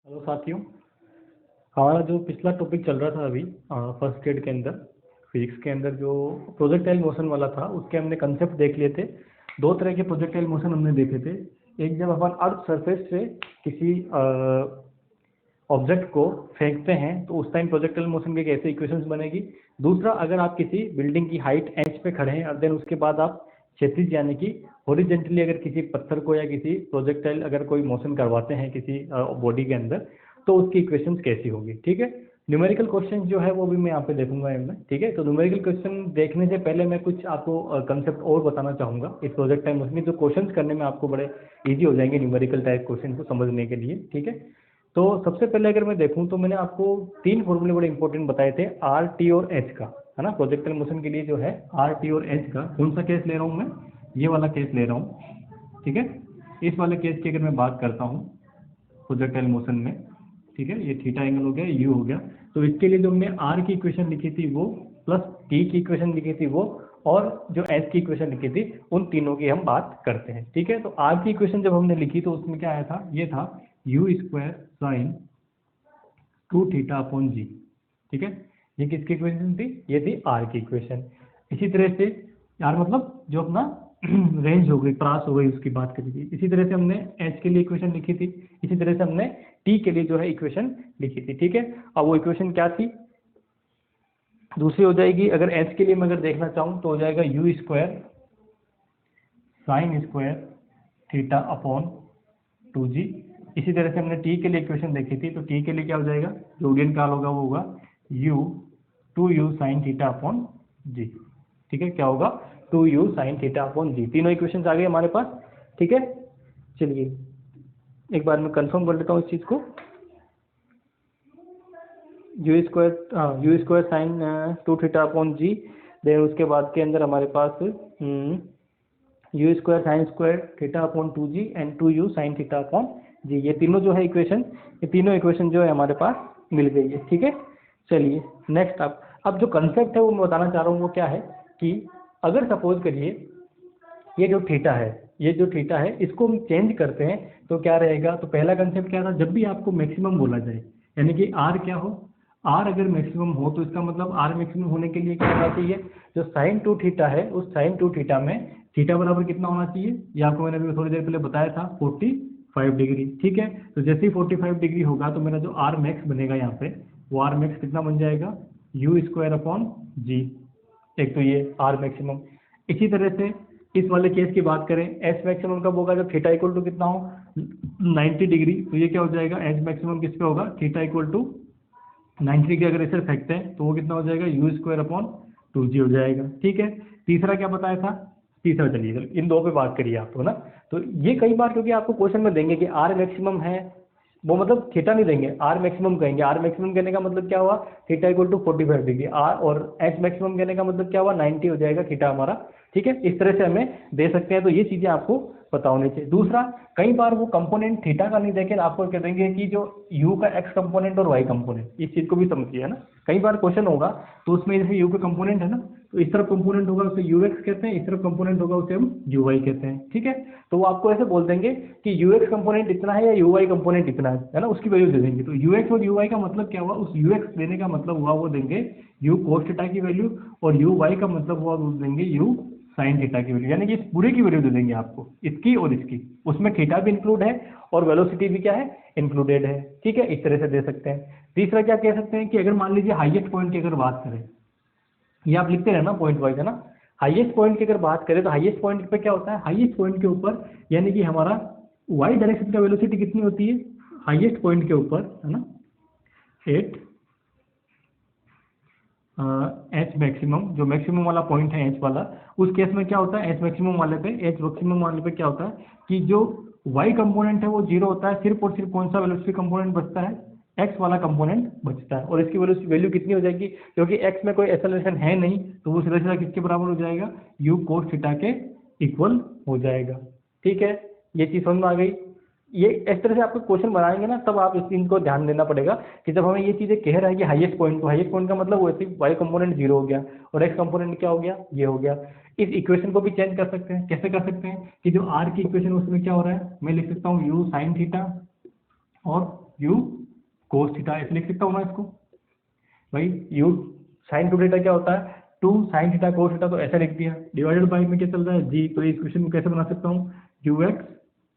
Hello साथियों, हमारा जो पिछला टॉपिक चल रहा था अभी फर्स्ट ग्रेड के अंदर फिजिक्स के अंदर जो प्रोजेक्टाइल मोशन वाला था उसके हमने कंसेप्ट देख लिए थे। दो तरह के प्रोजेक्टाइल मोशन हमने देखे थे। एक जब अपन अर्थ सरफेस से किसी ऑब्जेक्ट को फेंकते हैं तो उस टाइम प्रोजेक्टाइल मोशन के कैसे इक्वेशंस बनेगी। दूसरा, अगर आप किसी बिल्डिंग की हाइट एच पे खड़े हैं और देन उसके बाद आप क्षैतिज यानी कि हॉरिजेंटली अगर किसी पत्थर को या किसी प्रोजेक्टाइल अगर कोई मोशन करवाते हैं किसी बॉडी के अंदर तो उसकी इक्वेशंस कैसी होगी। ठीक है, न्यूमेरिकल क्वेश्चन जो है वो भी मैं यहाँ पे देखूंगा इनमें। ठीक है, तो न्यूमेरिकल क्वेश्चन देखने से पहले मैं कुछ आपको कंसेप्ट और बताना चाहूंगा इस प्रोजेक्ट टाइम मोशन जो क्वेश्चंस करने में आपको बड़े इजी हो जाएंगे न्यूमेरिकल टाइप क्वेश्चन को समझने के लिए। ठीक है, तो सबसे पहले अगर मैं देखूं तो मैंने आपको तीन फॉर्मूले बड़े इंपॉर्टेंट बताए थे आर टी और एच का, है ना। प्रोजेक्टाइल मोशन के लिए जो है आर टी और एच का कौन सा केस ले रहा हूं मैं, ये वाला केस ले रहा हूं। ठीक है, इस वाले केस की अगर मैं बात करता हूं प्रोजेक्टाइल मोशन में, ठीक है, ये थीटा एंगल हो गया, यू हो गया, तो इसके लिए जो हमने आर की इक्वेशन लिखी थी वो प्लस टी की इक्वेशन लिखी थी वो और जो एच की इक्वेशन लिखी थी उन तीनों की हम बात करते हैं। ठीक है, तो आर की इक्वेशन जब हमने लिखी तो उसमें क्या आया था, ये था u square sine 2 theta upon G. ठीक है, ये किसकी इक्वेशन थी, ये थी आर की इक्वेशन। इसी तरह से आर मतलब जो अपना रेंज हो गई, त्रास हो गई, उसकी बात करी थी। इसी तरह से हमने एच के लिए इक्वेशन लिखी थी, इसी तरह से हमने टी के लिए जो है इक्वेशन लिखी थी। ठीक है, अब वो इक्वेशन क्या थी, दूसरी हो जाएगी, अगर एच के लिए मैं अगर देखना चाहूँ तो हो जाएगा you square sine square theta upon 2g। इसी तरह से हमने टी के लिए इक्वेशन देखी थी, तो टी के लिए क्या हो जाएगा, जो ओडियन काल होगा वो होगा u 2u sine theta upon G. ठीक है, क्या होगा 2u साइन थीटा अपॉन जी। तीनों इक्वेशंस आ गए हमारे पास। ठीक है, चलिए एक बार मैं कंफर्म कर लेता हूँ इस चीज़ को। U square sine 2 theta upon G, then उसके बाद के अंदर हमारे पास u square sine square theta upon 2g and 2u sine theta upon G. ये तीनों जो है इक्वेशन, ये तीनों इक्वेशन जो है हमारे पास मिल गई है। ठीक है, चलिए नेक्स्ट अब जो कंसेप्ट है वो मैं बताना चाह रहा हूँ वो क्या है कि अगर सपोज करिए ये जो थीटा है, ये जो थीटा है इसको हम चेंज करते हैं तो क्या रहेगा। तो पहला कंसेप्ट क्या था, जब भी आपको मैक्सिमम बोला जाए यानी कि आर क्या हो, आर अगर मैक्सिमम हो तो इसका मतलब आर मैक्सिमम होने के लिए क्या होना चाहिए, जो साइन 2 थीटा है उस साइन 2 थीटा में थीटा बराबर कितना होना चाहिए, ये आपको मैंने अभी थोड़ी देर पहले बताया था 45 डिग्री। ठीक है, तो जैसे ही 45 डिग्री होगा तो मेरा जो आर मैक्स बनेगा यहाँ पे वो आर मैक्स कितना बन जाएगा, यू स्क्वायर अपॉन जी। एक तो ये आर मैक्सिमम। इसी तरह से इस वाले केस की बात करें, एच मैक्सिमम कब होगा, जब थीटा इक्वल टू कितना हो 90 डिग्री, तो ये क्या हो जाएगा, एच मैक्सिमम किस पे होगा, थीटा इक्वल टू 90 डिग्री अगर इसे फेंकते हैं तो वो कितना हो जाएगा, यू स्क्वायर अपॉन 2g हो जाएगा। ठीक है, तीसरा क्या बताया था, तीसरा चलिए चलो इन दो पे बात करिए आप, है ना। तो ये कई बार क्योंकि आपको क्वेश्चन में देंगे कि आर मैक्सिमम है, वो मतलब थीटा नहीं देंगे, आर मैक्सिमम कहेंगे। आर मैक्सिमम कहने का मतलब क्या हुआ, theta equal to 45 degree R, और एच मैक्सिमम कहने का मतलब क्या हुआ, 90 हो जाएगा थीटा हमारा। ठीक है, इस तरह से हमें दे सकते हैं, तो ये चीजें आपको पता होनी चाहिए। दूसरा, कई बार वो कंपोनेंट थीटा का नहीं देखे, आपको कह देंगे कि जो यू का एक्स कंपोनेंट और वाई कंपोनेंट, इस चीज को भी समझिए, है ना। कई बार क्वेश्चन होगा तो उसमें जैसे यू का कंपोनेंट है ना, तो इस तरफ कंपोनेंट होगा उसे यू एक्स कहते हैं, इस तरफ कंपोनेंट होगा उसे हम यू वाई कहते हैं। ठीक है, तो वो आपको ऐसे बोल देंगे कि यू एक्स कंपोनेंट इतना है या यू वाई कंपोनेंट इतना है ना, उसकी वैल्यू दे देंगे। तो यू एक्स और यू वाई का मतलब क्या हुआ, उस यू एक्स देने का मतलब हुआ वो देंगे यू कोस थीटा की वैल्यू, और यू वाई का मतलब हुआ वो देंगे यू साइन थीटा की वैल्यू, यानी कि इस पूरे की वैल्यू दे देंगे आपको, इसकी और इसकी, उसमें थीटा भी इंक्लूड है और वेलोसिटी भी क्या है, इंक्लूडेड है। ठीक है, इस तरह से दे सकते हैं। तीसरा क्या कह सकते हैं कि अगर मान लीजिए हाईएस्ट पॉइंट की अगर बात करें, ये आप लिखते रहना पॉइंट वाइज, है ना। हाईएस्ट पॉइंट की अगर बात करें तो हाईएस्ट पॉइंट पे क्या होता है, हाईएस्ट पॉइंट के ऊपर यानी कि हमारा वाई डायरेक्शन का वेलोसिटी कितनी होती है हाईएस्ट पॉइंट के ऊपर, है ना, 8 एच मैक्सिमम, जो मैक्सिमम वाला पॉइंट है एच वाला, उस केस में क्या होता है, एच मैक्सिमम वाले पे, एच मैक्सिमम वाले पे क्या होता है कि जो वाई कंपोनेंट है वो जीरो होता है, सिर्फ और सिर्फ कौन सा वेलोसिटी कंपोनेंट बचता है, एक्स वाला कंपोनेंट बचता है। और इसकी वैल्यू कितनी हो जाएगी, क्योंकि एक्स में कोई एक्सेलरेशन है नहीं, तो वो सीधा सीधा किसके बराबर हो जाएगा, यू कोस थीटा के इक्वल हो जाएगा। ठीक है, ये चीज समझ में आ गई। ये इस तरह से आपको क्वेश्चन बनाएंगे ना, तब आप इस चीज को ध्यान देना पड़ेगा कि जब हमें ये चीजें कह रहा है कि हाईएस्ट पॉइंट, तो हाईएस्ट पॉइंट का मतलब वैसे वाई कंपोनेंट जीरो हो गया और एक्स कंपोनेंट क्या हो गया, ये हो गया। इस इक्वेशन को भी चेंज कर सकते हैं, कैसे कर सकते हैं कि जो आर की इक्वेशन उसमें क्या हो रहा है, मैं लिख सकता हूँ यू साइन थीटा और u cos थीटा ऐसे लिख सकता हूँ मैं इसको। भाई u sin 2 थीटा क्या होता है, 2 sin थीटा cos थीटा, तो ऐसा लिख दिया। डिवाइडेड बाई में क्या चल रहा है, g, तो इस क्वेश्चन को कैसे बना सकता हूँ, ux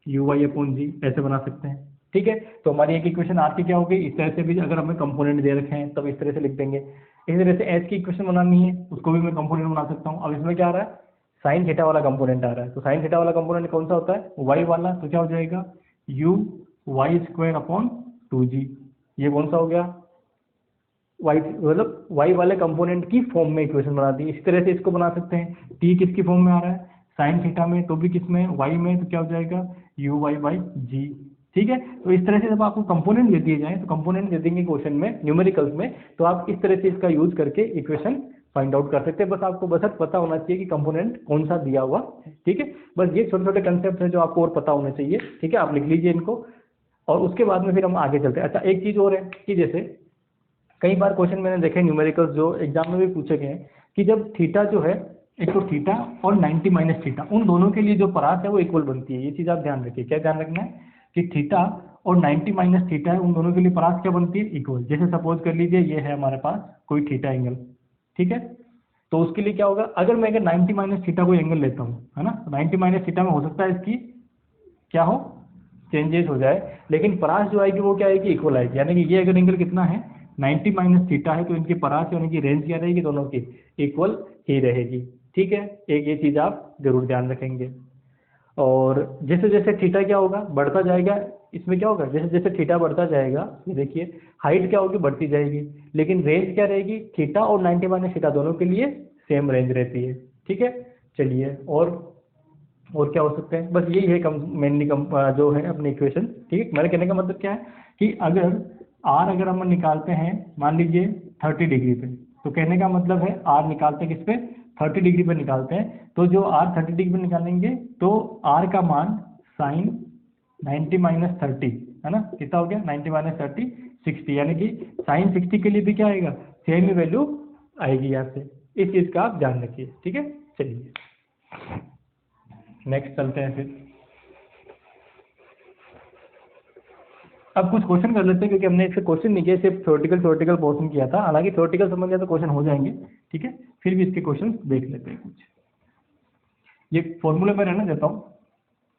uy अपॉन g ऐसे बना सकते हैं। ठीक है, तो हमारी एक इक्वेशन आज की क्या होगी, इस तरह से भी अगर हमें कंपोनेंट दे रखे हैं तब इस तरह से लिख देंगे। इसी तरह से एच की इक्वेशन बनानी है, उसको भी मैं कंपोनेंट बना सकता हूँ। अब इसमें क्या आ रहा है, साइन थीटा वाला कंपोनेंट आ रहा है, तो साइन थीटा वाला कंपोनेंट कौन सा होता है, वाई वाला, तो क्या हो जाएगा u Y square upon 2g। ये कौन सा हो गया, वाई, मतलब वाई वाले कंपोनेंट की फॉर्म में इक्वेशन बना दी। इसी तरह से इसको बना सकते हैं, टी किसकी फॉर्म में आ रहा है, साइन थीटा में, तो भी किस में, वाई में, तो क्या हो जाएगा यू वाई बाई जी। ठीक है, तो इस तरह से जब आपको कंपोनेंट दे दिए जाए, तो कंपोनेंट दे देंगे क्वेश्चन में न्यूमेरिकल्स में, तो आप इस तरह से इसका यूज करके इक्वेशन फाइंड आउट कर सकते हैं। बस आपको बस पता होना चाहिए कि कंपोनेंट कौन सा दिया हुआ है। ठीक है, बस ये छोटे छोटे कंसेप्ट है जो आपको और पता होने चाहिए। ठीक है, आप लिख लीजिए इनको, और उसके बाद में फिर हम आगे चलते हैं। अच्छा, एक चीज और है कि जैसे कई बार क्वेश्चन मैंने देखे न्यूमेरिकल्स जो एग्जाम में भी पूछे गए हैं, कि जब थीटा जो है, एक तो थीटा और 90 माइनस थीटा, उन दोनों के लिए जो परास है वो इक्वल बनती है। ये चीज आप ध्यान रखिए। क्या ध्यान रखना है कि थीटा और 90 माइनस थीटा है, उन दोनों के लिए परास क्या बनती है, इक्वल। जैसे सपोज कर लीजिए ये है हमारे पास कोई थीटा एंगल, ठीक है, तो उसके लिए क्या होगा, अगर मैं 90 माइनस थीटा कोई एंगल लेता हूँ, है ना, तो 90 माइनस थीटा में हो सकता है इसकी क्या हो, चेंजेस हो जाए, लेकिन परास जो आएगी वो क्या आएगी, इक्वल आएगी। यानी कि ये अगर एंगल कितना है 90 माइनस थीटा है, तो इनकी परास होने की रेंज क्या रहेगी, दोनों की इक्वल ही रहेगी। ठीक है, एक ये चीज आप जरूर ध्यान रखेंगे। और जैसे जैसे थीटा क्या होगा, बढ़ता जाएगा, इसमें क्या होगा, जैसे जैसे थीटा बढ़ता जाएगा, ये देखिए हाइट क्या होगी, बढ़ती जाएगी, लेकिन रेंज क्या रहेगी, थीटा और 90 माइनस थीटा दोनों के लिए सेम रेंज रहती है। ठीक है, चलिए, और क्या हो सकते हैं, बस यही है मेनली जो है अपनी इक्वेशन। ठीक है, मेरे कहने का मतलब क्या है कि अगर आर अगर हम निकालते हैं मान लीजिए 30 डिग्री पे, तो कहने का मतलब है आर निकालते हैं किस पे, 30 डिग्री पे निकालते हैं, तो जो आर 30 डिग्री पे निकालेंगे तो आर का मान साइन 90 माइनस 30, है ना, कितना हो गया 90 माइनस 30 60, यानी कि साइन 60 के लिए भी क्या आएगा, सेम ही वैल्यू आएगी यहाँ से। इस चीज़ का आप ध्यान रखिए। ठीक है, चलिए नेक्स्ट चलते हैं फिर। अब कुछ क्वेश्चन कर लेते हैं, क्योंकि हमने इससे क्वेश्चन नहीं किया, सिर्फ थ्योरेटिकल पोर्शन किया था। हालांकि थ्योरेटिकल समझ गया तो क्वेश्चन हो जाएंगे। ठीक है, फिर भी इसके क्वेश्चन देख लेते हैं कुछ। ये फॉर्मूले में रहने देता हूँ,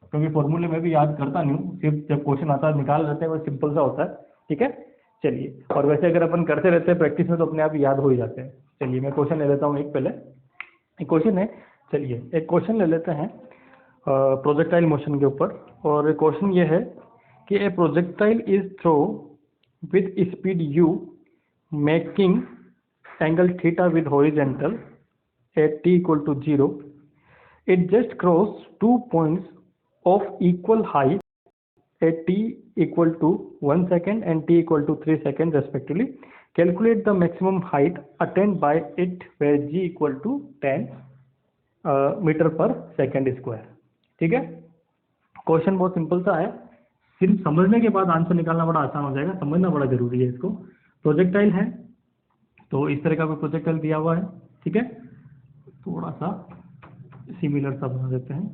क्योंकि फॉर्मूले में भी याद करता नहीं हूँ, सिर्फ जब क्वेश्चन आता है निकाल लेते हैं, वो सिंपल सा होता है। ठीक है, चलिए, और वैसे अगर अपन करते रहते हैं प्रैक्टिस में तो अपने आप ही याद हो ही जाते हैं। चलिए मैं क्वेश्चन ले लेता हूँ एक, पहले एक क्वेश्चन है, चलिए एक क्वेश्चन ले लेते हैं प्रोजेक्टाइल मोशन के ऊपर। और क्वेश्चन ये है कि a projectile is throw with speed u making angle theta with horizontal at t equal to 0, it just crossed 2 points of equal height at t equal to 1 second and t equal to 3 seconds respectively. Calculate the maximum height attained by it where g equal to 10 metre per second square. ठीक है, question बहुत simple सा है, सिर्फ समझने के बाद answer निकालना बड़ा आसान हो जाएगा, समझना बड़ा जरूरी है इसको। प्रोजेक्टाइल है, तो इस तरह का कोई प्रोजेक्टाइल दिया हुआ है। ठीक है, थोड़ा सा सिमिलर सा बना देते हैं।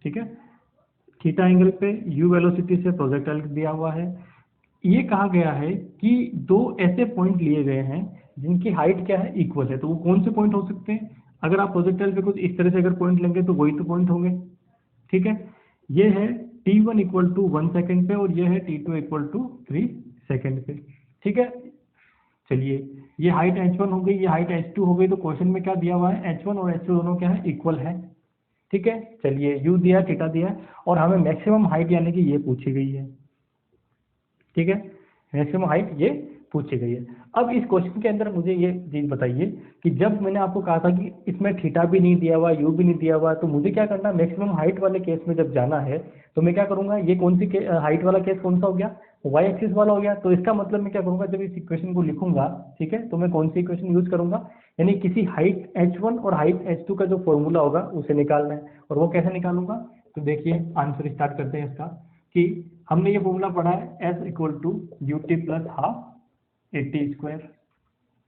ठीक है, थीटा एंगल पे u वेलोसिटी से प्रोजेक्टाइल दिया हुआ है। ये कहा गया है कि दो ऐसे पॉइंट लिए गए हैं जिनकी हाइट क्या है, इक्वल है। तो वो कौन से पॉइंट हो सकते हैं, अगर आप प्रोजेक्टाइल पे कुछ इस तरह से अगर पॉइंट लेंगे तो वही तो पॉइंट होंगे। ठीक है, ये है t1 इक्वल टू 1 सेकेंड पे और ये है t2 इक्वल टू 3 सेकेंड पे। ठीक है, चलिए ये हाइट h1 हो गई, ये हाइट h2 हो गई, तो क्वेश्चन में क्या दिया हुआ है, h1 और h2 दोनों क्या है, इक्वल है। ठीक है, चलिए u दिया, थीटा दिया, और हमें मैक्सिमम हाइट यानी कि ये पूछी गई है। ठीक है, मैक्सिमम हाइट ये पूछी गई है। अब इस क्वेश्चन के अंदर मुझे ये चीज बताइए कि जब मैंने आपको कहा था कि इसमें थीटा भी नहीं दिया हुआ, यू भी नहीं दिया हुआ, तो मुझे क्या करना, मैक्सिमम हाइट वाले केस में जब जाना है तो मैं क्या करूंगा, ये कौन सी हाइट वाला केस कौन सा हो गया, वाई एक्सिस वाला हो गया। तो इसका मतलब मैं क्या करूंगा, जब इस इक्वेशन को लिखूंगा, ठीक है, तो मैं कौन सी इक्वेशन यूज करूंगा, यानी किसी हाइट h1 और हाइट h2 का जो फॉर्मूला होगा उसे निकालना है। और वो कैसे निकालूंगा, तो देखिए आंसर स्टार्ट करते हैं इसका, कि हमने ये फॉर्मूला पढ़ा है s equal to U T plus half A T square.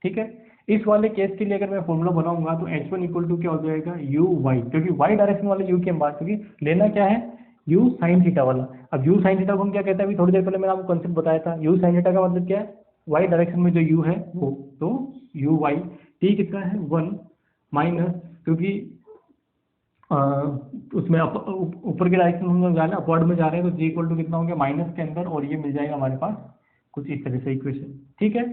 ठीक है, इस वाले केस के लिए अगर मैं फॉर्मूला बनाऊंगा तो h1 इक्वल टू क्या हो जाएगा, यू वाई, क्योंकि वाई डायरेक्शन वाले यू की हम बात करेंगे, लेना क्या है, यू साइन थीटा वाला। अब यू साइन थीटा को हम क्या कहते हैं, अभी थोड़ी देर पहले मैंने आपको कॉन्सेप्ट बताया था। यू साइन थीटा का मतलब क्या है, वाई डायरेक्शन में जो यू है वो, तो यू वाई। टी कितना है 1 माइनस, क्योंकि उसमें ऊपर के डायरेक्शन में हम जा रहे हैं, अपवर्ड में जा रहे हैं, तो जी इक्वल टू कितना हो गया माइनस के अंदर, और ये मिल जाएगा हमारे पास कुछ इस तरह से इक्वेशन। ठीक है,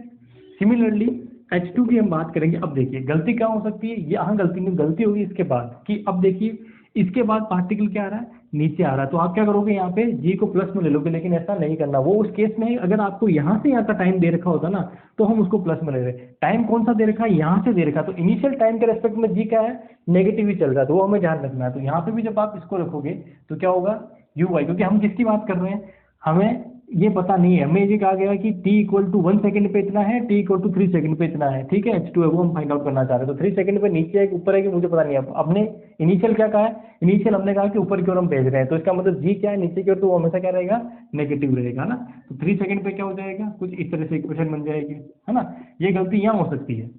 सिमिलरली H2 की हम बात करेंगे। अब देखिए गलती क्या हो सकती है, यहाँ गलती होगी इसके बाद कि अब देखिए इसके बाद पार्टिकल क्या आ रहा है, नीचे आ रहा है, तो आप क्या करोगे यहाँ पे जी को प्लस में ले लोगे, लेकिन ऐसा नहीं करना। वो उस केस में अगर आपको यहाँ से यहाँ का टाइम दे रखा होता ना, तो हम उसको प्लस में ले रहे। टाइम कौन सा दे रखा है, यहाँ से दे रखा, तो इनिशियल टाइम के रेस्पेक्ट में जी क्या है, नेगेटिव ही चल रहा है, तो वो हमें ध्यान रखना है। तो यहाँ पे भी जब आप इसको रखोगे तो क्या होगा, यू वाई, क्योंकि हम किसकी बात कर रहे हैं, हमें ये पता नहीं है, हमें ये कहा गया कि t इक्वल टू 1 सेकंड पे इतना है, t इक्वल टू 3 सेकंड पे इतना है। ठीक है, H2 है वो हम फाइंड आउट करना चाह रहे हैं, तो 3 सेकंड पे नीचे है कि ऊपर है कि मुझे पता नहीं है। अपने इनिशियल क्या कहा है, इनिशियल हमने कहा कि ऊपर की ओर हम भेज रहे हैं, तो इसका मतलब जी क्या है, नीचे की ओर, तो वो हमेशा क्या रहेगा, नेगेटिव रहेगा ना। तो 3 सेकंड पे क्या हो जाएगा, कुछ इस तरह से इक्वेशन बन जाएगी, है ना। ये गलती यहाँ हो सकती है,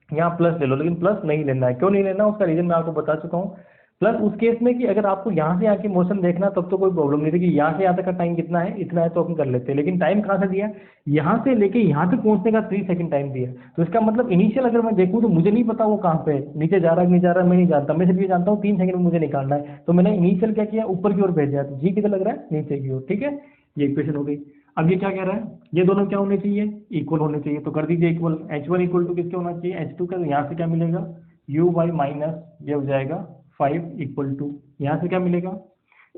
यहाँ प्लस ले लो, लेकिन प्लस नहीं लेना है। क्यों नहीं लेना, उसका रीजन मैं आपको बता चुका हूँ। प्लस उस केस में कि अगर आपको यहाँ से यहाँ की मोशन देखना, तब तो कोई प्रॉब्लम नहीं थी कि यहाँ से यहाँ तक का टाइम कितना है, इतना है, तो अपन कर लेते हैं। लेकिन टाइम कहाँ से दिया, यहाँ से लेके यहाँ तक पहुँचने का 3 सेकंड टाइम दिया, तो इसका मतलब इनिशियल अगर मैं देखूँ तो मुझे नहीं पता वो कहाँ पे है, नीचे जा रहा है नहीं जा रहा है मैं नहीं जानता, मैं सिर्फ ये जानता हूँ 3 सेकंड में मुझे निकालना है। तो मैंने इनिशियल क्या किया, ऊपर की ओर भेजा, तो जी कितना लग रहा है, नीचे की ओर। ठीक है, ये इक्वेशन हो गई। अब ये क्या कह रहा है, ये दोनों क्या होने चाहिए, इक्वल होने चाहिए, तो कर दीजिए इक्वल। H1 इक्वल टू किसके होना चाहिए, H2 का, तो यहाँ से क्या मिलेगा, यू वाई माइनस ये हो जाएगा 5 इक्वल टू, यहाँ से क्या मिलेगा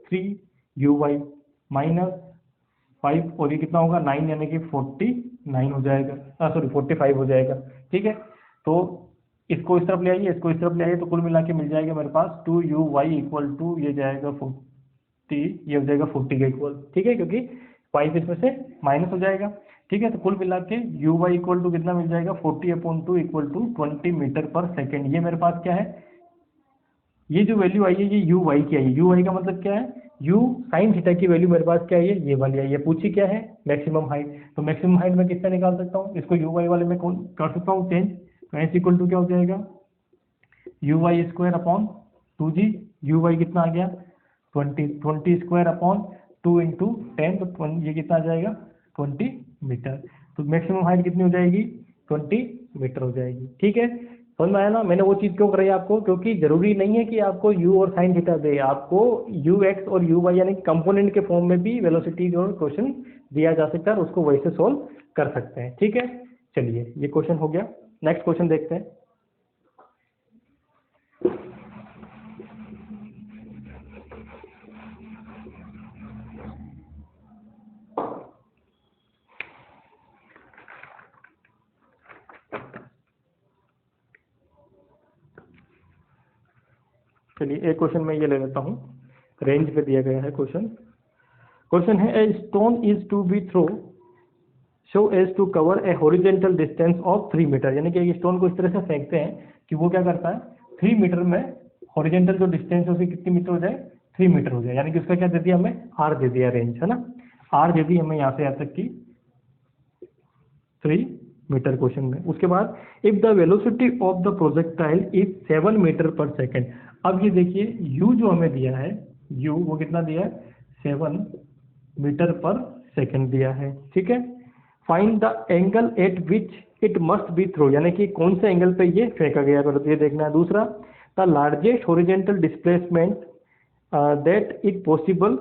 3 यू वाई माइनस 5, और ये कितना होगा 9, यानी कि 49 हो जाएगा, सॉरी 45 हो जाएगा। ठीक है, तो इसको इस तरफ ले आइए, इसको इस तरफ ले आइए, तो कुल मिला के मिल जाएगा मेरे पास 2 यू वाई इक्वल टू, ये जाएगा 40, ये हो जाएगा 40 के इक्वल। ठीक है, क्योंकि 5 इसमें से माइनस हो जाएगा। ठीक है, तो कुल मिला के यू वाई इक्वल टू कितना मिल जाएगा, 40/2 equal to 20 metre per second. ये मेरे पास क्या है, ये जो वैल्यू आई है ये यू वाई की आई है। यू वाई का मतलब क्या है, यू साइन थीटा की वैल्यू मेरे पास क्या है, ये वाली आई है। पूछी क्या है, मैक्सिमम हाइट, तो मैक्सिमम हाइट मैं किससे निकाल सकता हूँ, इसको यू वाई वाले में कौन कर सकता हूँ चेंज, तो एस इक्वल टू क्या हो जाएगा, U Y square upon 2g, U Y कितना आ गया 20 स्क्वायर अपॉन 2 इंटू 10, तो ये कितना आ जाएगा 20 मीटर। तो मैक्सिमम हाइट कितनी हो जाएगी, 20 मीटर हो जाएगी। ठीक है, समझ में आया ना। मैंने वो चीज़ क्यों कराई आपको, क्योंकि जरूरी नहीं है कि आपको यू और साइन थीटा दे, आपको यू एक्स और यू वाई यानी कंपोनेंट के फॉर्म में भी वेलोसिटी और क्वेश्चन दिया जा सकता है, और उसको वैसे सोल्व कर सकते हैं। ठीक है, चलिए ये क्वेश्चन हो गया। नेक्स्ट क्वेश्चन देखते हैं। चलिए एक क्वेश्चन मैं ये ले लेता हूँ, रेंज पे दिया गया है क्वेश्चन। क्वेश्चन है, a stone is to be throw so as to cover a horizontal distance of 3 metre, यानी कि एक स्टोन को इस तरह से फेंकते हैं कि वो क्या करता है 3 मीटर में, हॉरिजेंटल जो डिस्टेंस है उसकी कितनी मीटर हो जाए, 3 मीटर हो जाए, यानी कि उसका क्या दे दिया हमें, आर दे दिया, रेंज है ना, आर दे दी हमें यहाँ से यहाँ तक की 3 मीटर क्वेश्चन में। उसके बाद if the velocity of the projectile is 7 metre per second. अब ये देखिए यू जो हमें दिया है, यू वो कितना दिया है 7 मीटर पर सेकेंड दिया है। ठीक है, find the angle at which it must be throw, यानी कि कौन से एंगल पे ये फेंका गया है, तो ये देखना है। दूसरा, the largest horizontal displacement that is possible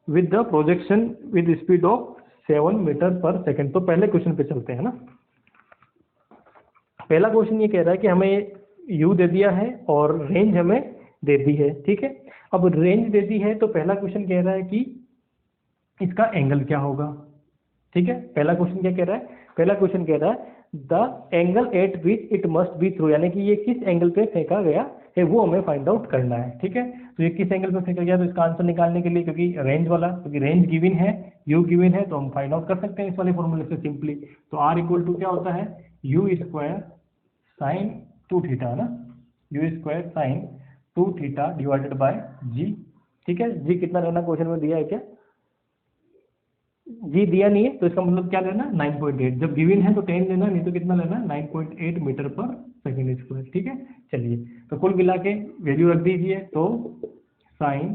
with the projection with speed of 7 metre per second. तो पहले क्वेश्चन पे चलते हैं ना। पहला क्वेश्चन ये कह रहा है कि हमें यू दे दिया है और रेंज हमें दे दी है। ठीक है, अब रेंज दे दी है तो पहला क्वेश्चन कह रहा है कि इसका एंगल क्या होगा। ठीक है, पहला क्वेश्चन क्या कह रहा है, पहला क्वेश्चन कह रहा है the angle at which it must B through, यानी कि ये किस एंगल पे फेंका गया है वो हमें फाइंड आउट करना है। ठीक है, तो ये किस एंगल पे फेंका गया, तो इसका आंसर निकालने के लिए, क्योंकि रेंज वाला, क्योंकि रेंज गिवन है, यू गिवन है, तो हम फाइंड आउट कर सकते हैं इस वाले फॉर्मूले से सिंपली। तो आर इक्वल टू क्या होता है, यू स्क्वायर साइन 2 थीटा है ना, u square sine 2 theta divided by G. ठीक है, जी कितना लेना क्वेश्चन में दिया है क्या, जी दिया नहीं है, तो इसका मतलब क्या लेना 9.8, जब गिवन है तो 10 लेना, नहीं तो कितना लेना 9.8 मीटर पर सेकेंड स्क्वायर। ठीक है, चलिए तो कुल मिला के वैल्यू रख दीजिए, तो sine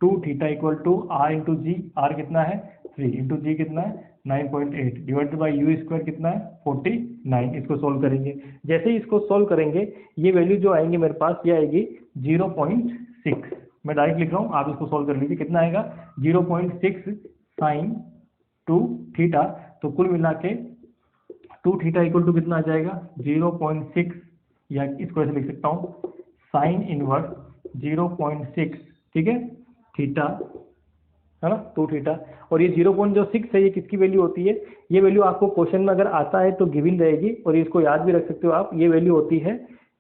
2 theta equal to R into G, R कितना है 3 इंटू जी कितना है 9.8 डिवाइडेड बाई यू स्क्वायर कितना है 49। इसको सोल्व करेंगे, जैसे ही इसको सोल्व करेंगे ये वैल्यू जो आएंगी मेरे पास ये आएगी 0.6। मैं डायरेक्ट लिख रहा हूँ, आप इसको सोल्व कर लीजिए, कितना आएगा 0.6 साइन 2 थीटा। तो कुल मिला के 2 थीटा इक्वल टू कितना आ जाएगा 0.6, या इसको ऐसे लिख सकता हूँ साइन इनवर्स 0.6, ठीक है थीटा, है ना 2 थीटा। और ये 0.6 है, ये किसकी वैल्यू होती है, ये वैल्यू आपको क्वेश्चन में अगर आता है तो गिवन रहेगी, और इसको याद भी रख सकते हो आप। ये वैल्यू होती है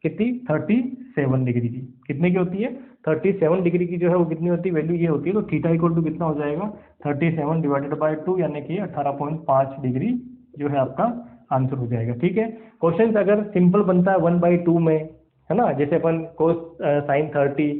कितनी 37 डिग्री की, कितने की होती है 37 डिग्री की जो है वो कितनी होती है वैल्यू ये होती है। तो थीटा इक्वल टू कितना हो जाएगा 37 डिवाइडेड बाई 2 यानी कि 18.5 डिग्री जो है आपका आंसर हो जाएगा। ठीक है, क्वेश्चन अगर सिंपल बनता है 1/2 में, है ना, जैसे अपन कोस साइन 30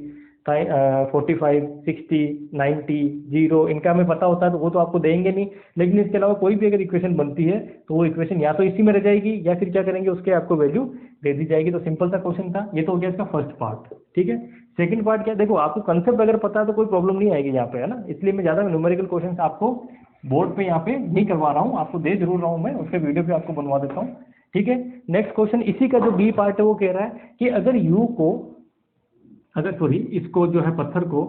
45 60 90 0 इनका हमें पता होता है तो वो तो आपको देंगे नहीं, लेकिन इसके अलावा कोई भी अगर इक्वेशन बनती है तो वो इक्वेशन या तो इसी में रह जाएगी या फिर क्या करेंगे उसके आपको वैल्यू दे दी जाएगी। तो सिंपल सा क्वेश्चन था, ये तो हो गया इसका फर्स्ट पार्ट। ठीक है, सेकंड पार्ट क्या, देखो आपको कंसेप्ट अगर पता है तो कोई प्रॉब्लम नहीं आएगी यहाँ पे, है ना, इसलिए मैं ज़्यादा न्यूमेरिकल क्वेश्चन आपको बोर्ड पे यहाँ पे नहीं करवा रहा हूँ, आपको दे जरूर रहा हूँ मैं, उसके वीडियो पे आपको बनवा देता हूँ। ठीक है, नेक्स्ट क्वेश्चन इसी का जो बी पार्ट है वो कह रहा है कि अगर यू को इसको जो है पत्थर को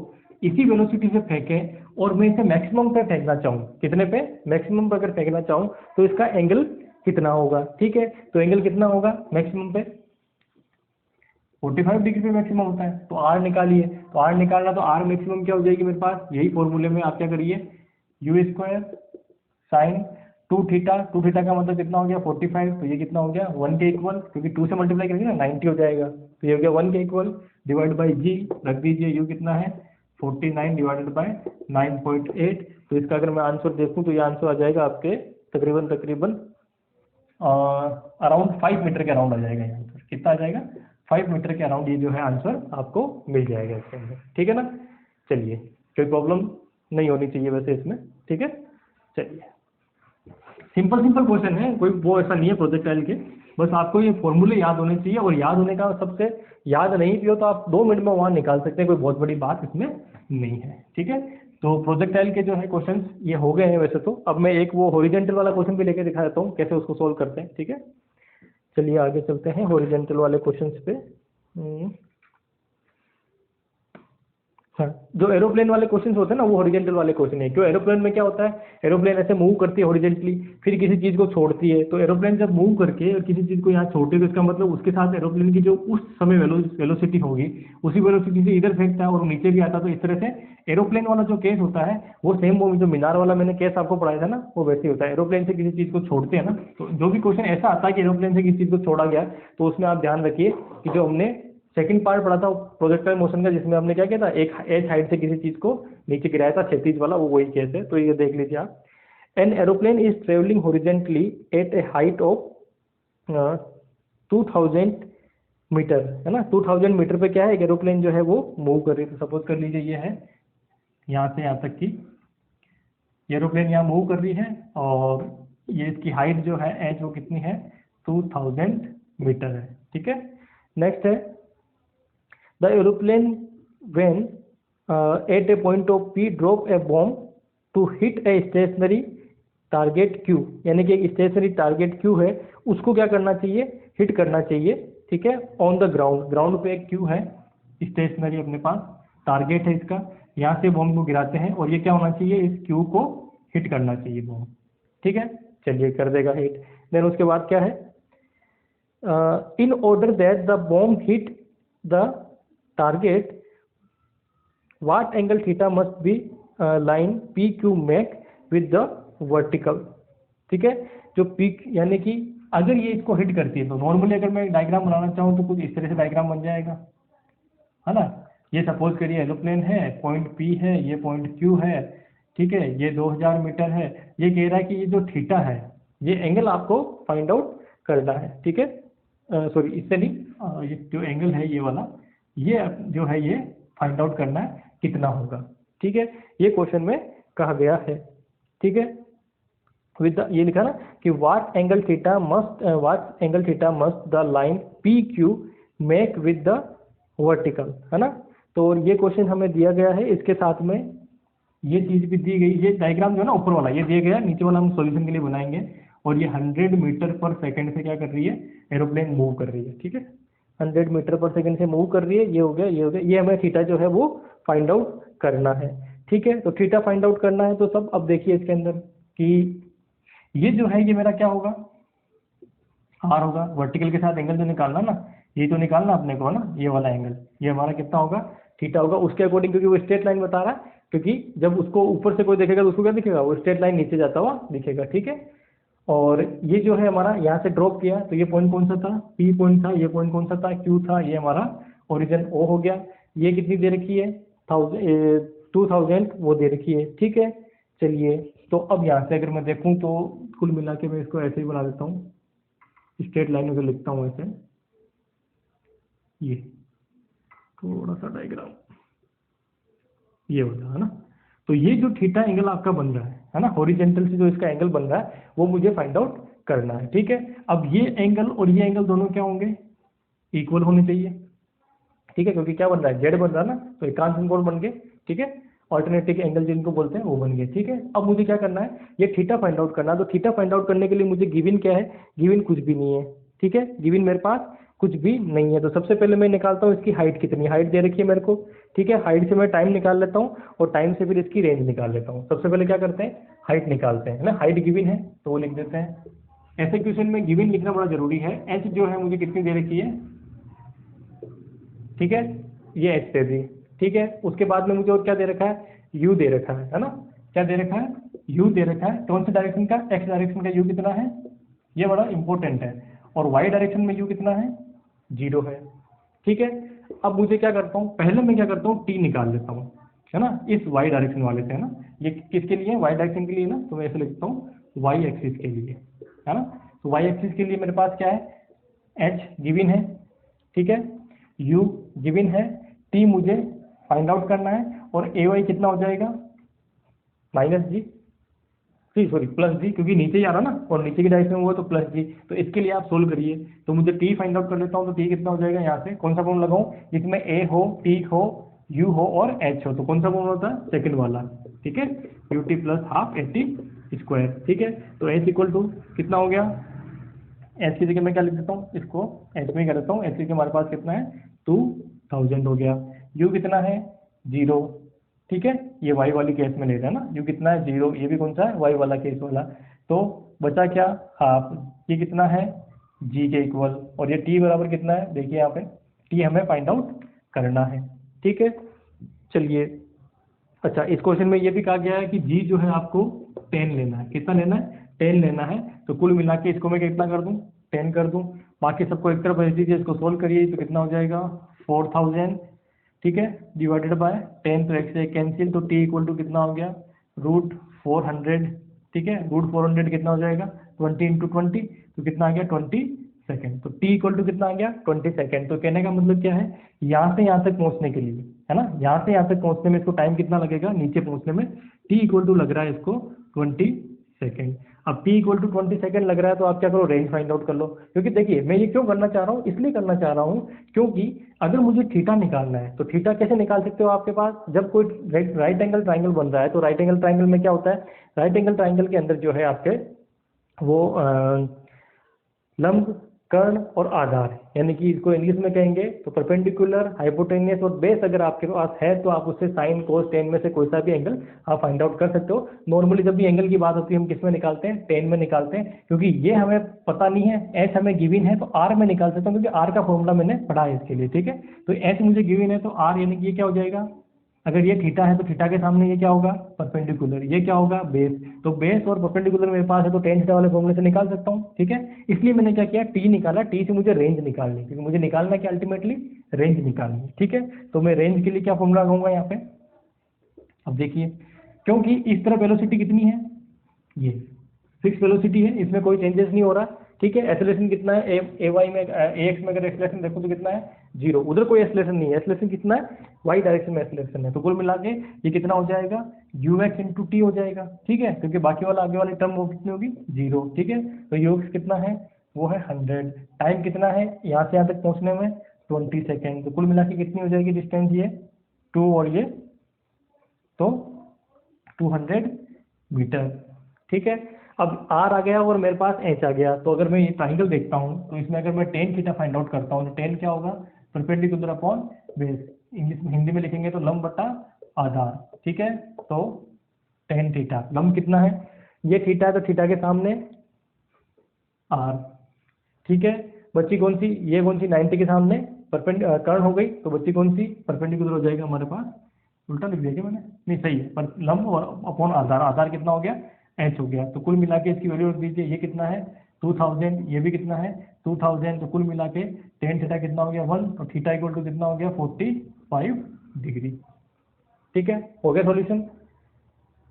इसी वेलोसिटी से फेंकें और मैं इसे मैक्सिमम पे फेंकना चाहूँ, कितने पे मैक्सिमम पे अगर फेंकना चाहूँ तो इसका एंगल कितना होगा। ठीक है, तो एंगल कितना होगा मैक्सिमम पे 45 डिग्री पे मैक्सिमम होता है, तो आर निकालिए। तो आर निकालना तो आर मैक्सिमम क्या हो जाएगी मेरे पास, यही फॉर्मूले में आप क्या करिए you square sine 2 theta, 2 theta का मतलब कितना हो गया 45, तो ये कितना हो गया 1 के इक्वल, क्योंकि 2 से मल्टीप्लाई करेंगे ना 90 हो जाएगा, तो ये हो गया 1 के इक्वल डिवाइड बाई जी रख दीजिए, यू कितना है 49 डिवाइडेड बाई 9.8। तो इसका अगर मैं आंसर देखूं तो ये आंसर आ जाएगा आपके तकरीबन अराउंड 5 मीटर के अराउंड आ जाएगा ये आंसर। कितना आ जाएगा 5 मीटर के अराउंड ये जो है आंसर आपको मिल जाएगा इसके अंदर। ठीक है ना, चलिए कोई प्रॉब्लम नहीं होनी चाहिए वैसे इसमें। ठीक है, चलिए सिंपल क्वेश्चन है, कोई वो ऐसा नहीं है प्रोजेक्टाइल के, बस आपको ये फॉर्मूले याद होने चाहिए, और याद होने का सबसे याद नहीं भी हो तो आप 2 मिनट में वहाँ निकाल सकते हैं, कोई बहुत बड़ी बात इसमें नहीं है। ठीक है, तो प्रोजेक्टाइल के जो है क्वेश्चन ये हो गए हैं वैसे तो। अब मैं एक वो हॉरिजेंटल वाला क्वेश्चन भी लेके दिखा देता हूँ कैसे उसको सोल्व करते हैं। ठीक है, चलिए आगे चलते हैं हॉरिजेंटल वाले क्वेश्चन पे। हाँ, जो एरोप्लेन वाले क्वेश्चंस होते हैं ना वो हॉरिजेंटल वाले क्वेश्चन है। क्यों, एरोप्लेन में क्या होता है, एरोप्लेन ऐसे मूव करती है हॉरिजेंटली, फिर किसी चीज़ को छोड़ती है। तो एरोप्लेन जब मूव करके और किसी चीज़ को यहाँ छोड़ती है तो इसका मतलब उसके साथ एरोप्लेन की जो उस समय वेलोसिटी होगी उसी वेलोसिटी से इधर फेंकता है और नीचे भी आता है। तो इस तरह से एरोप्लेन वाला जो केस होता है वो सेम वो जो मीनार वाला मैंने केस आपको पढ़ाया था ना वो वैसे ही होता है। एरोप्लेन से किसी चीज़ को छोड़ते हैं ना, तो जो भी क्वेश्चन ऐसा आता है कि एरोप्लेन से किसी चीज़ को छोड़ा गया तो उसमें आप ध्यान रखिए कि जो हमने सेकंड पार्ट पढ़ा था प्रोजेक्टाइल मोशन का, जिसमें हमने क्या किया था एक एच हाइट से किसी चीज को नीचे गिराया था क्षैतिज वाला, वो वही केस है। तो ये देख लीजिए आप, an aeroplane is travelling horizontally at a height of 2000 metre, है ना, 2000 मीटर पे क्या है एक एरोप्लेन जो है वो मूव कर रही है। तो सपोज कर लीजिए ये है यहाँ से यहाँ तक की एरोप्लेन यहाँ मूव कर रही है और ये इसकी हाइट जो है एच वो कितनी है 2000 मीटर है। ठीक है, नेक्स्ट है the aeroplane when at a point of P drop a bomb to hit a stationary target Q, यानी कि एक स्टेशनरी टारगेट Q है उसको क्या करना चाहिए हिट करना चाहिए। ठीक है, ऑन द ग्राउंड, ग्राउंड पे एक Q है स्टेशनरी अपने पास टारगेट है इसका, यहाँ से बॉम्ब को गिराते हैं और ये क्या होना चाहिए इस Q को हिट करना चाहिए बॉम्ब। ठीक है, चलिए कर देगा हिट। देन उसके बाद क्या है in order that the bomb hit the target what angle theta must be line PQ make with the vertical। ठीक है, जो पीक यानी कि अगर ये इसको हिट करती है तो नॉर्मली अगर मैं डायग्राम बनाना चाहूँ तो कुछ इस तरह से डायग्राम बन जाएगा, है ना। ये सपोज करिए एरोप्लेन है, पॉइंट P है, ये पॉइंट Q है। ठीक है, ये 2000 मीटर है। ये कह रहा है कि ये जो थीटा है ये एंगल आपको फाइंड आउट करना है। ठीक है, सॉरी इससे नहीं, ये जो एंगल है ये वाला ये जो है ये फाइंड आउट करना है कितना होगा। ठीक है, ये क्वेश्चन में कहा गया है। ठीक है, विद ये लिखा ना कि what angle theta must the line P Q make with the vertical, है ना। तो ये क्वेश्चन हमें दिया गया है, इसके साथ में ये चीज़ भी दी गई, ये डायग्राम जो है ना ऊपर वाला ये दिया गया है, नीचे वाला हम सॉल्यूशन के लिए बनाएंगे। और ये 100 मीटर पर सेकंड से क्या कर रही है, एरोप्लेन मूव कर रही है, ठीक है, 100 मीटर पर सेकंड से मूव कर रही है। ये हो गया, ये हो गया, ये हमें थीटा जो है वो फाइंड आउट करना है, ठीक है। तो थीटा फाइंड आउट करना है तो सब, अब देखिए इसके अंदर कि ये जो है ये मेरा क्या होगा, आर होगा। वर्टिकल के साथ एंगल जो निकालना ना, ये तो निकालना अपने को है ना, ये वाला एंगल, ये हमारा कितना होगा, थीटा होगा उसके अकॉर्डिंग, क्योंकि वो स्ट्रेट लाइन बता रहा है, क्योंकि जब उसको ऊपर से कोई देखेगा तो उसको क्या दिखेगा, वो स्ट्रेट लाइन नीचे जाता हुआ दिखेगा, ठीक है। और ये जो है हमारा यहाँ से ड्रॉप किया तो ये पॉइंट कौन सा था, पी पॉइंट था, ये पॉइंट कौन सा था, क्यू था, ये हमारा ओरिजिन ओ हो गया। ये कितनी दे रखी है, 2000 वो दे रखी है, ठीक है। चलिए, तो अब यहाँ से अगर मैं देखूँ तो कुल मिला के मैं इसको ऐसे ही बना देता हूँ, स्ट्रेट लाइन को लिखता हूँ ऐसे, ये थोड़ा सा डायग्राम ये होता है ना। तो ये जो थीटा एंगल आपका बन रहा है ना, हॉरिजेंटल से जो इसका एंगल बन रहा है वो मुझे फाइंड आउट करना है, ठीक है। अब ये एंगल और ये एंगल दोनों क्या होंगे, इक्वल होने चाहिए, ठीक है, क्योंकि क्या बन रहा है, जेड बन रहा है ना, तो एकांश कोण बन गए, ठीक है। ऑल्टरनेटिव एंगल जिनको बोलते हैं वो बन गए, ठीक है। अब मुझे क्या करना है, ये थीटा फाइंड आउट करना है। तो थीटा फाइंड आउट करने के लिए मुझे गिवन क्या है, गिवन कुछ भी नहीं है, ठीक है, गिवन मेरे पास कुछ भी नहीं है। तो सबसे पहले मैं निकालता हूँ इसकी हाइट कितनी, हाइट दे रखी है मेरे को, ठीक है। हाइट से मैं टाइम निकाल लेता हूँ और टाइम से फिर इसकी रेंज निकाल लेता हूँ। सबसे पहले क्या करते हैं, हाइट निकालते हैं, है ना। हाइट गिवन है तो वो लिख देते हैं। ऐसे क्वेश्चन में गिवन लिखना बड़ा जरूरी है। एच जो है मुझे कितनी दे रखी है, ठीक है, ये एच दे दी, ठीक है। उसके बाद में मुझे और क्या दे रखा है, यू दे रखा है ना, क्या दे रखा है, यू दे रखा है। कौन सी डायरेक्शन का, एक्स डायरेक्शन का यू कितना है, ये बड़ा इंपॉर्टेंट है। और वाई डायरेक्शन में यू कितना है, 0 है, ठीक है। अब मुझे क्या करता हूँ, पहले मैं क्या करता हूँ, टी निकाल लेता हूँ, है ना, इस वाई डायरेक्शन वाले से, है ना। ये किसके लिए है, वाई डायरेक्शन के लिए ना, तो मैं ऐसे लिखता हूँ वाई एक्सिस के लिए, है ना। तो वाई एक्सिस के लिए मेरे पास क्या है, एच गिवन है, ठीक है, यू गिवन है, टी मुझे फाइंड आउट करना है। और ए वाई कितना हो जाएगा, माइनस जी, सॉरी प्लस जी, क्योंकि नीचे ही आ रहा ना और नीचे की डायरेक्शन में हुआ तो प्लस जी। तो इसके लिए आप सोल्व करिए। तो मुझे टी फाइंड आउट कर लेता हूँ। तो टी कितना हो जाएगा, यहाँ से कौन सा फॉर्म लगाऊं जिसमें ए हो, टी हो, यू हो और एच हो, तो कौन सा फॉर्म होता है, सेकंड वाला, ठीक है, you T plus half A T square, ठीक है। तो एच इक्वल टू कितना हो गया, एच की जगह मैं क्या लिख देता हूँ, इसको एच में कर देता हूँ। एच की हमारे पास कितना है, 2000 हो गया। यू कितना है, 0, ठीक है, ये वाई वाली केस में ले रहा है ना, यू कितना है, 0, ये भी कौन सा है, वाई वाला केस वाला। तो बचा क्या, हाफ, ये कितना है, जी के इक्वल। और ये टी बराबर कितना है, देखिए यहाँ पे टी हमें फाइंड आउट करना है, ठीक है। चलिए, अच्छा, इस क्वेश्चन में ये भी कहा गया है कि जी जो है आपको 10 लेना है, कितना लेना है, 10 लेना है। तो कुल मिला के इसको मैं कितना कर दूं, 10 कर दूं। बाकी सबको एक तरफ भेज दीजिए, इसको सोल्व करिए तो कितना हो जाएगा, 4000, ठीक है, डिवाइडेड बाय 10, तो एक से एक कैंसिल, तो टी इक्वल टू कितना हो गया, √400, ठीक है। √400 कितना हो जाएगा, 20 × 20, तो कितना आ गया, 20 सेकेंड। तो टी इक्वल टू कितना आ गया, 20 सेकेंड। तो कहने का मतलब क्या है, यहाँ से यहाँ तक पहुँचने के लिए, है ना, यहाँ से यहाँ तक पहुँचने में इसको टाइम कितना लगेगा, नीचे पहुँचने में टी इक्वल टू लग रहा है इसको 20 सेकेंड। अब टी इक्वल टू 20 सेकेंड लग रहा है तो आप क्या करो, रेंज फाइंड आउट कर लो। क्योंकि देखिए मैं ये क्यों करना चाह रहा हूँ, इसलिए करना चाह रहा हूँ क्योंकि अगर मुझे थीटा निकालना है तो थीटा कैसे निकाल सकते हो, आपके पास जब कोई राइट एंगल ट्राइंगल बन रहा है तो राइट एंगल ट्राइंगल में क्या होता है, राइट एंगल ट्राइंगल के अंदर जो है आपके वो लंब, कर्ण और आधार, यानी कि इसको इंग्लिश में कहेंगे तो परपेंडिकुलर, हाइपोटेनियस और बेस अगर आपके पास है तो आप उससे साइन कोस टेन में से कोई सा भी एंगल आप फाइंड आउट कर सकते हो। नॉर्मली जब भी एंगल की बात होती है हम किस में निकालते हैं, टेन में निकालते हैं, क्योंकि ये हमें पता नहीं है, एच हमें गिवन है तो आर में निकाल सकता हूँ, क्योंकि आर का फॉर्मूला मैंने पढ़ा है इसके लिए, ठीक है। तो एच मुझे गिवन है तो आर यानी कि ये क्या हो जाएगा, अगर ये थीटा है तो थीटा के सामने ये क्या होगा, परपेंडिकुलर, ये क्या होगा, बेस। तो बेस और परपेंडिकुलर मेरे पास है तो टेन थीटा वाले फॉर्मूले से निकाल सकता हूँ, ठीक है। इसलिए मैंने क्या किया, टी निकाला, टी से मुझे रेंज निकालनी, क्योंकि मुझे निकालना क्या, अल्टीमेटली रेंज निकालनी, ठीक है। तो मैं रेंज के लिए क्या फॉर्मूला लगाऊंगा यहाँ पे, अब देखिए, क्योंकि इस तरफ वेलोसिटी कितनी है, ये फिक्स वेलोसिटी है, इसमें कोई चेंजेस नहीं हो रहा, ठीक है। एक्सेलरेशन कितना है, ए वाई में, ए एक्स में अगर एक्सेलरेशन देखो तो कितना है, 0, उधर कोई एक्सेलरेशन नहीं है, एक्सेलरेशन कितना है, वाई डायरेक्शन में एक्सेलरेशन है। तो कुल मिला के ये कितना हो जाएगा, यू एक्स इंटू टी हो जाएगा, ठीक है, क्योंकि बाकी वाला आगे वाली टर्म वो कितनी होगी, 0, ठीक है। तो यू एक्स कितना है, वो है 100, टाइम कितना है यहाँ से यहाँ तक पहुँचने में 20 सेकेंड। तो कुल मिला के कितनी हो जाएगी डिस्टेंस ये 2 और ये तो 200 मीटर। ठीक है, अब आर आ गया और मेरे पास एच आ गया, तो अगर मैं ये ट्राइंगल देखता हूँ तो इसमें अगर मैं टेन थीटा फाइंड आउट करता हूँ तो टेन क्या होगा, परपेंडिकुलर अपॉन बेस, इंग्लिश में हिंदी में लिखेंगे तो लंब बटा आधार। ठीक है, तो टेन थीटा, लंब कितना है, ये थीटा है तो थीटा के सामने आर। ठीक है, बच्ची कौन सी, ये कौन सी 90 के सामने कर्ण हो गई, तो बच्ची कौन सी, परपेंडिकुलर हो जाएगा हमारे पास, उल्टा लिख दिया क्या मैंने, नहीं सही है, पर लंब और अपॉन आधार, आधार कितना हो गया, एच हो गया, तो कुल मिला के इसकी वैल्यू रख दीजिए, ये कितना है 2000, ये भी कितना है 2000, तो कुल मिला के टेन थीटा कितना हो गया 1, तो थीटा इक्वल टू कितना हो गया 45 डिग्री। ठीक है, हो गया सॉल्यूशन।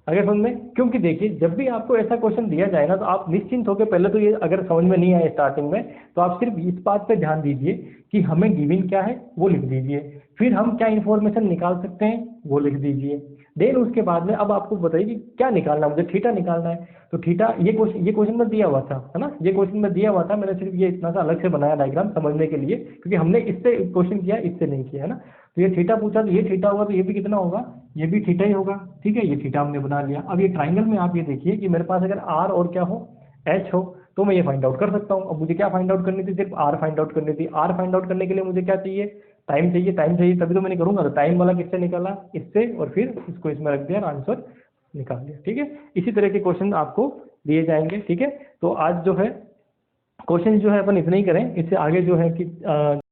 अगर समझ में, क्योंकि देखिए जब भी आपको ऐसा क्वेश्चन दिया जाए ना तो आप निश्चिंत होकर, पहले तो ये अगर समझ में नहीं आए स्टार्टिंग में तो आप सिर्फ इस बात पे ध्यान दीजिए कि हमें गिवन क्या है वो लिख दीजिए, फिर हम क्या इन्फॉर्मेशन निकाल सकते हैं वो लिख दीजिए, देन उसके बाद में अब आपको बताइए कि क्या निकालना है, मुझे थीटा निकालना है, तो थीटा ये क्वेश्चन में दिया हुआ था, है ना, ये क्वेश्चन में दिया हुआ था, मैंने सिर्फ ये इतना सा अलग से बनाया डायग्राम समझने के लिए, क्योंकि हमने इससे क्वेश्चन किया इससे नहीं किया, है ना, तो ये थीटा पूछा तो ये थीटा होगा, तो ये भी कितना होगा, ये भी थीटा ही होगा। ठीक है, ये थीटा हमने बना लिया। अब ये ट्राइंगल में आप ये देखिए कि मेरे पास अगर आर और क्या हो, एच हो, तो मैं ये फाइंड आउट कर सकता हूँ। अब मुझे क्या फाइंड आउट करनी थी, सिर्फ आर फाइंड आउट करनी थी। आर फाइंड आउट करने के लिए मुझे क्या चाहिए, टाइम चाहिए, टाइम चाहिए तभी तो मैंने करूँगा, तो टाइम वाला किससे निकाला, इससे, और फिर इसको इसमें रख दिया और आंसर निकाल दिया। ठीक है, इसी तरह के क्वेश्चन आपको दिए जाएंगे। ठीक है, तो आज जो है क्वेश्चन जो है अपन इतने ही करें, इससे आगे जो है कि